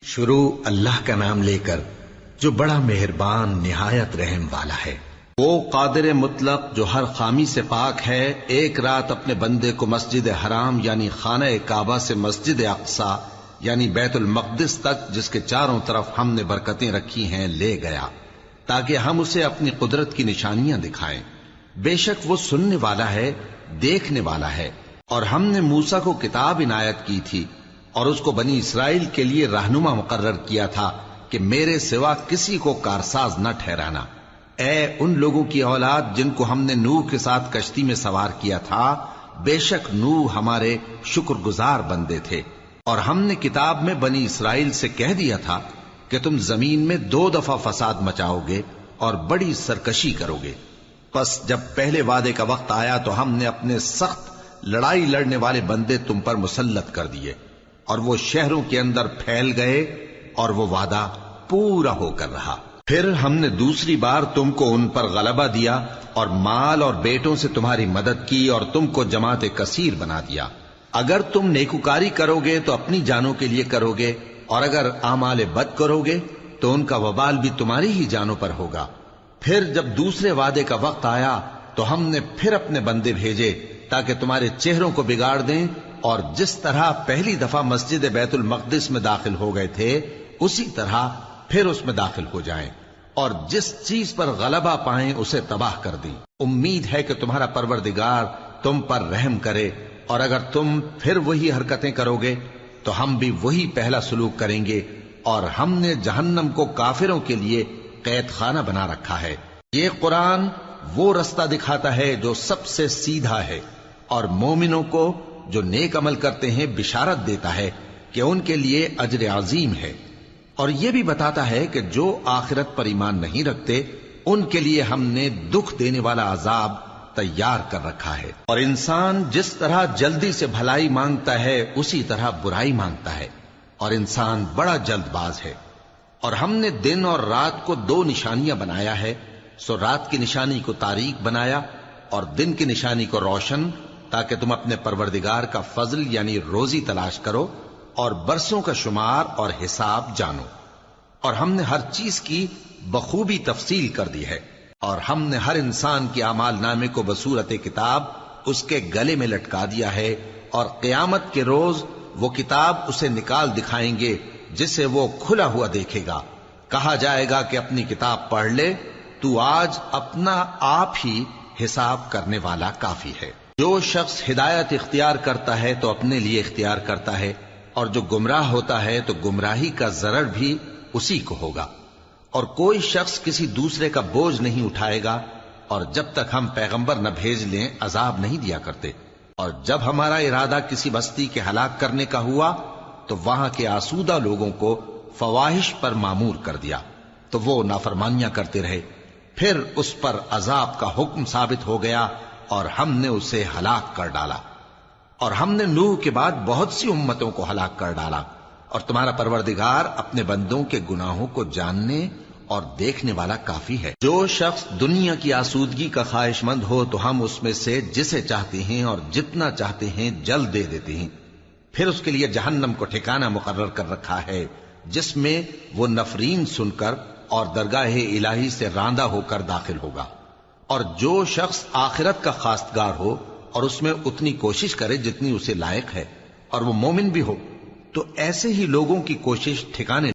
شروع اللہ کا نام لے کر جو بڑا مہربان نہایت رحم والا ہے۔ وہ قادر مطلق جو ہر خامی سے پاک ہے، ایک رات اپنے بندے کو مسجد حرام یعنی خانہ کعبہ سے مسجد اقصی یعنی بیت المقدس تک، جس کے چاروں طرف ہم نے برکتیں رکھی ہیں، لے گیا تاکہ ہم اسے اپنی قدرت کی نشانیاں دکھائیں۔ بے شک وہ سننے والا ہے، دیکھنے والا ہے۔ اور ہم نے موسیٰ کو کتاب عنایت کی تھی اور اس کو بنی اسرائیل کے لیے رہنما مقرر کیا تھا کہ میرے سوا کسی کو کارساز نہ ٹھہرانا۔ اے ان لوگوں کی اولاد جن کو ہم نے نوح کے ساتھ کشتی میں سوار کیا تھا، بے شک نوح ہمارے شکر گزار بندے تھے۔ اور ہم نے کتاب میں بنی اسرائیل سے کہہ دیا تھا کہ تم زمین میں 2 دفعہ فساد مچاؤ گے اور بڑی سرکشی کرو گے۔ پس جب پہلے وعدے کا وقت آیا تو ہم نے اپنے سخت لڑائی لڑنے والے بندے تم پر مسلط کر دیے، اور وہ شہروں کے اندر پھیل گئے، اور وہ وعدہ پورا ہو کر رہا۔ پھر ہم نے دوسری بار تم کو ان پر غلبہ دیا اور مال اور بیٹوں سے تمہاری مدد کی اور تم کو جماعت کثیر بنا دیا۔ اگر تم نیکوکاری کرو گے تو اپنی جانوں کے لیے کرو گے، اور اگر اعمال بد کرو گے تو ان کا وبال بھی تمہاری ہی جانوں پر ہوگا۔ پھر جب دوسرے وعدے کا وقت آیا تو ہم نے پھر اپنے بندے بھیجے تاکہ تمہارے چہروں کو بگاڑ دیں، اور جس طرح پہلی دفعہ مسجد بیت المقدس میں داخل ہو گئے تھے اسی طرح پھر اس میں داخل ہو جائیں، اور جس چیز پر غلبہ پائیں اسے تباہ کر دیں۔ امید ہے کہ تمہارا پروردگار تم پر رحم کرے، اور اگر تم پھر وہی حرکتیں کرو گے تو ہم بھی وہی پہلا سلوک کریں گے، اور ہم نے جہنم کو کافروں کے لیے قید خانہ بنا رکھا ہے۔ یہ قرآن وہ رستہ دکھاتا ہے جو سب سے سیدھا ہے، اور مومنوں کو جو نیک عمل کرتے ہیں بشارت دیتا ہے کہ ان کے لیے اجر عظیم ہے، اور یہ بھی بتاتا ہے کہ جو آخرت پر ایمان نہیں رکھتے ان کے لیے ہم نے دکھ دینے والا عذاب تیار کر رکھا ہے۔ اور انسان جس طرح جلدی سے بھلائی مانگتا ہے اسی طرح برائی مانگتا ہے، اور انسان بڑا جلد باز ہے۔ اور ہم نے دن اور رات کو 2 نشانیاں بنایا ہے، سو رات کی نشانی کو تاریک بنایا اور دن کی نشانی کو روشن، تاکہ تم اپنے پروردگار کا فضل یعنی روزی تلاش کرو اور برسوں کا شمار اور حساب جانو۔ اور ہم نے ہر چیز کی بخوبی تفصیل کر دی ہے، اور ہم نے ہر انسان کے اعمال نامے کو بصورت کتاب اس کے گلے میں لٹکا دیا ہے، اور قیامت کے روز وہ کتاب اسے نکال دکھائیں گے جسے وہ کھلا ہوا دیکھے گا۔ کہا جائے گا کہ اپنی کتاب پڑھ لے، تو آج اپنا آپ ہی حساب کرنے والا کافی ہے۔ جو شخص ہدایت اختیار کرتا ہے تو اپنے لیے اختیار کرتا ہے، اور جو گمراہ ہوتا ہے تو گمراہی کا ضرر بھی اسی کو ہوگا۔ اور کوئی شخص کسی دوسرے کا بوجھ نہیں اٹھائے گا، اور جب تک ہم پیغمبر نہ بھیج لیں عذاب نہیں دیا کرتے۔ اور جب ہمارا ارادہ کسی بستی کے ہلاک کرنے کا ہوا تو وہاں کے آسودہ لوگوں کو فواحش پر مامور کر دیا، تو وہ نافرمانیاں کرتے رہے۔ پھر اس پر عذاب کا حکم ثابت ہو گیا اور ہم نے اسے ہلاک کر ڈالا۔ اور ہم نے نوح کے بعد بہت سی امتوں کو ہلاک کر ڈالا، اور تمہارا پروردگار اپنے بندوں کے گناہوں کو جاننے اور دیکھنے والا کافی ہے۔ جو شخص دنیا کی آسودگی کا خواہش مند ہو تو ہم اس میں سے جسے چاہتے ہیں اور جتنا چاہتے ہیں جلد دے دیتے ہیں۔ پھر اس کے لیے جہنم کو ٹھکانہ مقرر کر رکھا ہے، جس میں وہ نفرین سن کر اور درگاہ الہی سے راندہ ہو کر داخل ہوگا۔ اور جو شخص آخرت کا خواستگار ہو اور اس میں اتنی کوشش کرے جتنی اسے لائق ہے، اور وہ مومن بھی ہو، تو ایسے ہی لوگوں کی کوشش ٹھکانے